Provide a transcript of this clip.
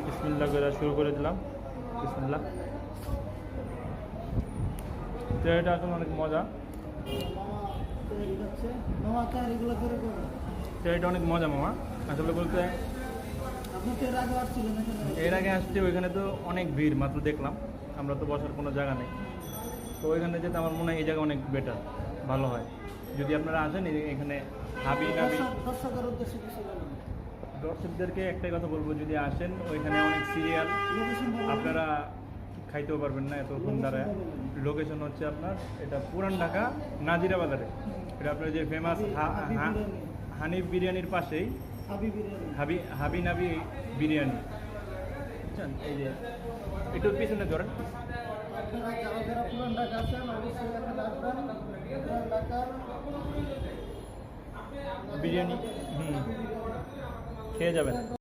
বিসমিল্লাহ করে শুরু করে দিলাম। বিসমিল্লাহ। এটা আসলে অনেক মজা। এটা অনেক মজা মামা। আসলে বলতে এর আগে আসছে, ওইখানে তো অনেক ভিড়, মাত্র দেখলাম। আমরা তো বসার কোনো জায়গা নেই, তো ওইখানে যেতে আমার মনে হয় এই জায়গা অনেক বেটার, ভালো হয়। যদি আপনারা আসেন এখানে হাবি নাবি। দর্শকদেরকে একটাই কথা বলবো, যদি আসেন ওইখানে অনেক সিরিয়াল, আপনারা খাইতেও পারবেন না এতক্ষণ দাঁড়ায়। লোকেশন হচ্ছে আপনার এটা পুরান ঢাকা নাজিরা বাজারে। এটা আপনার যে ফেমাস হানিফ বিরিয়ানির পাশেই হাবি নাবি বিরিয়ানি, বুঝছেন? এই যে একটু পিছনে ধরেন। বিরিয়ানি খেয়ে যাবেন।